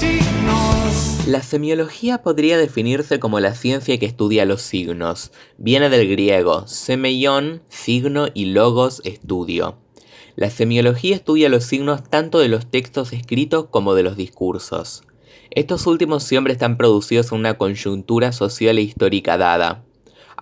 signos. La semiología podría definirse como la ciencia que estudia los signos. Viene del griego semeion, signo, y logos, estudio. La semiología estudia los signos tanto de los textos escritos como de los discursos. Estos últimos siempre están producidos en una coyuntura social e histórica dada.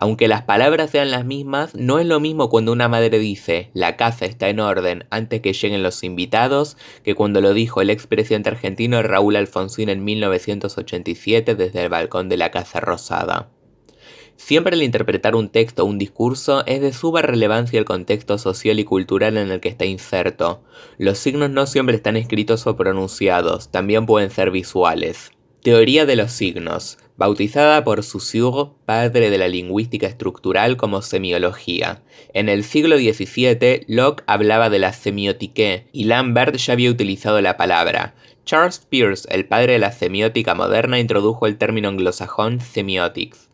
Aunque las palabras sean las mismas, no es lo mismo cuando una madre dice "la casa está en orden" antes que lleguen los invitados, que cuando lo dijo el expresidente argentino Raúl Alfonsín en 1987 desde el balcón de la Casa Rosada. Siempre al interpretar un texto o un discurso es de suma relevancia el contexto social y cultural en el que está inserto. Los signos no siempre están escritos o pronunciados, también pueden ser visuales. Teoría de los signos, bautizada por Saussure, padre de la lingüística estructural, como semiología. En el siglo XVII, Locke hablaba de la semiotique y Lambert ya había utilizado la palabra. Charles Peirce, el padre de la semiótica moderna, introdujo el término anglosajón semiotics.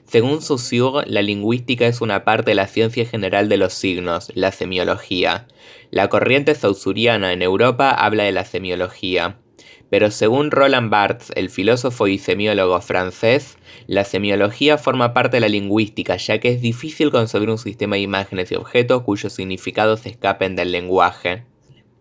Según Saussure, la lingüística es una parte de la ciencia general de los signos, la semiología. La corriente saussuriana en Europa habla de la semiología. Pero según Roland Barthes, el filósofo y semiólogo francés, la semiología forma parte de la lingüística, ya que es difícil concebir un sistema de imágenes y objetos cuyos significados escapen del lenguaje.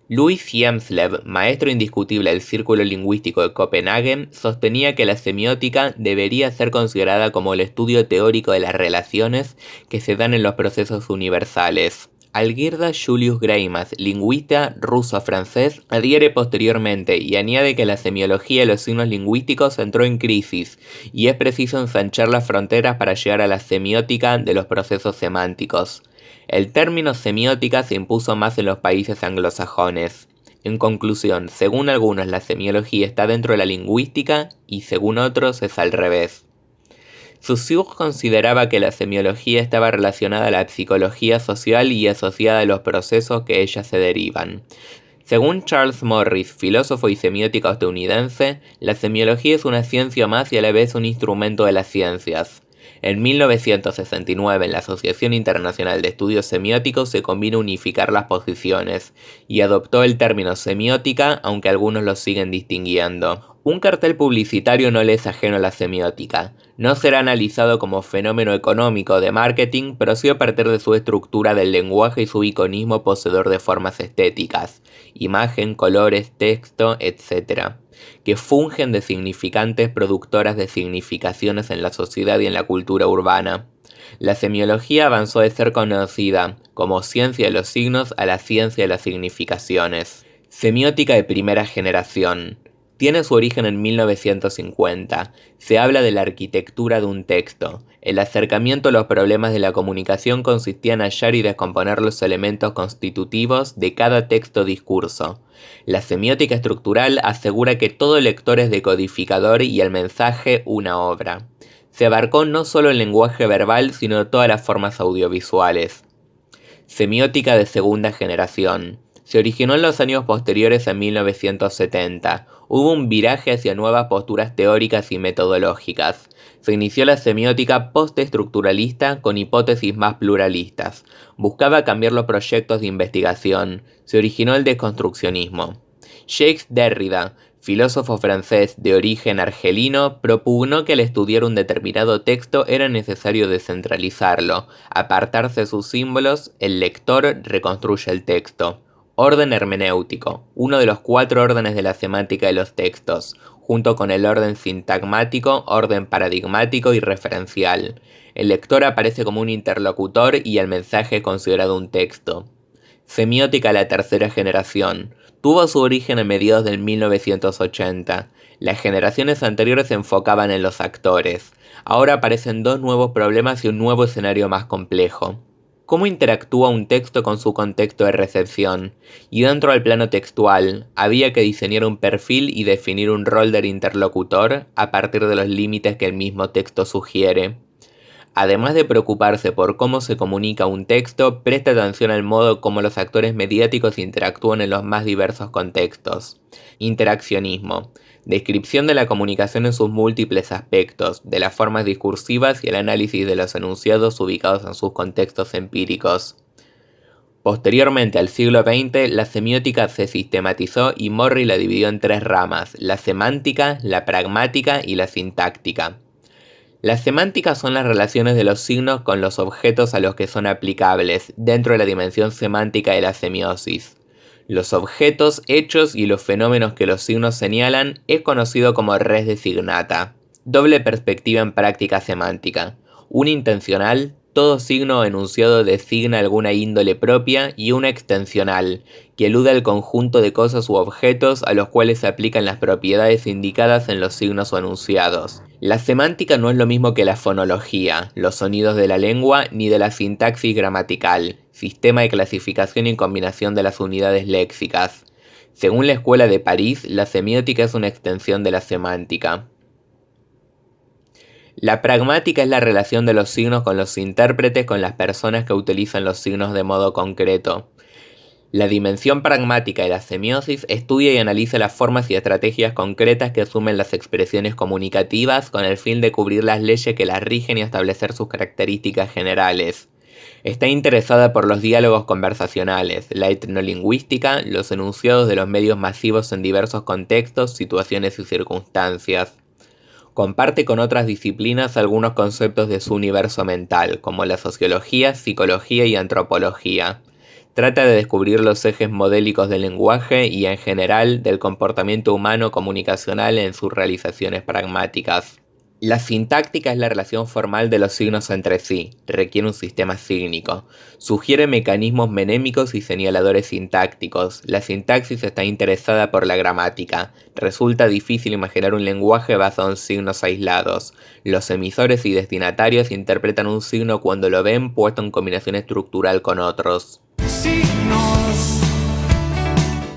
Louis Siemslev, maestro indiscutible del Círculo Lingüístico de Copenhague, sostenía que la semiótica debería ser considerada como el estudio teórico de las relaciones que se dan en los procesos universales. Algirda Julius Greimas, lingüista ruso-francés, adhiere posteriormente y añade que la semiología de los signos lingüísticos entró en crisis y es preciso ensanchar las fronteras para llegar a la semiótica de los procesos semánticos. El término semiótica se impuso más en los países anglosajones. En conclusión, según algunos la semiología está dentro de la lingüística y según otros es al revés. Saussure consideraba que la semiología estaba relacionada a la psicología social y asociada a los procesos que ellas se derivan. Según Charles Morris, filósofo y semiótico estadounidense, la semiología es una ciencia más y a la vez un instrumento de las ciencias. En 1969, en la Asociación Internacional de Estudios Semióticos se convino unificar las posiciones, y adoptó el término semiótica, aunque algunos lo siguen distinguiendo. Un cartel publicitario no le es ajeno a la semiótica. No será analizado como fenómeno económico de marketing, pero sí a partir de su estructura del lenguaje y su iconismo poseedor de formas estéticas, imagen, colores, texto, etc., que fungen de significantes productoras de significaciones en la sociedad y en la cultura urbana. La semiología avanzó de ser conocida como ciencia de los signos a la ciencia de las significaciones. Semiótica de primera generación. Tiene su origen en 1950. Se habla de la arquitectura de un texto. El acercamiento a los problemas de la comunicación consistía en hallar y descomponer los elementos constitutivos de cada texto-discurso. La semiótica estructural asegura que todo lector es decodificador y el mensaje una obra. Se abarcó no solo el lenguaje verbal, sino todas las formas audiovisuales. Semiótica de segunda generación. Se originó en los años posteriores a 1970. Hubo un viraje hacia nuevas posturas teóricas y metodológicas. Se inició la semiótica postestructuralista con hipótesis más pluralistas. Buscaba cambiar los proyectos de investigación. Se originó el desconstruccionismo. Jacques Derrida, filósofo francés de origen argelino, propugnó que al estudiar un determinado texto era necesario descentralizarlo. Apartarse de sus símbolos, el lector reconstruye el texto. Orden hermenéutico, uno de los 4 órdenes de la semántica de los textos, junto con el orden sintagmático, orden paradigmático y referencial. El lector aparece como un interlocutor y el mensaje es considerado un texto. Semiótica de la tercera generación. Tuvo su origen a mediados del 1980. Las generaciones anteriores se enfocaban en los actores. Ahora aparecen 2 nuevos problemas y un nuevo escenario más complejo. ¿Cómo interactúa un texto con su contexto de recepción? Y dentro del plano textual, había que diseñar un perfil y definir un rol del interlocutor a partir de los límites que el mismo texto sugiere. Además de preocuparse por cómo se comunica un texto, presta atención al modo como los actores mediáticos interactúan en los más diversos contextos. Interaccionismo. Descripción de la comunicación en sus múltiples aspectos, de las formas discursivas y el análisis de los enunciados ubicados en sus contextos empíricos. Posteriormente, al siglo XX, la semiótica se sistematizó y Morris la dividió en 3 ramas: la semántica, la pragmática y la sintáctica. Las semánticas son las relaciones de los signos con los objetos a los que son aplicables, dentro de la dimensión semántica de la semiosis. Los objetos, hechos y los fenómenos que los signos señalan es conocido como res designata. Doble perspectiva en práctica semántica. Una intencional: todo signo o enunciado designa alguna índole propia, y una extensional, que elude al conjunto de cosas u objetos a los cuales se aplican las propiedades indicadas en los signos o enunciados. La semántica no es lo mismo que la fonología, los sonidos de la lengua, ni de la sintaxis gramatical, sistema de clasificación y combinación de las unidades léxicas. Según la Escuela de París, la semiótica es una extensión de la semántica. La pragmática es la relación de los signos con los intérpretes, con las personas que utilizan los signos de modo concreto. La dimensión pragmática de la semiosis estudia y analiza las formas y estrategias concretas que asumen las expresiones comunicativas con el fin de cubrir las leyes que las rigen y establecer sus características generales. Está interesada por los diálogos conversacionales, la etnolingüística, los enunciados de los medios masivos en diversos contextos, situaciones y circunstancias. Comparte con otras disciplinas algunos conceptos de su universo mental, como la sociología, psicología y antropología. Trata de descubrir los ejes modélicos del lenguaje y, en general, del comportamiento humano comunicacional en sus realizaciones pragmáticas. La sintáctica es la relación formal de los signos entre sí, requiere un sistema sígnico. Sugiere mecanismos menémicos y señaladores sintácticos. La sintaxis está interesada por la gramática. Resulta difícil imaginar un lenguaje basado en signos aislados. Los emisores y destinatarios interpretan un signo cuando lo ven puesto en combinación estructural con otros. Sí.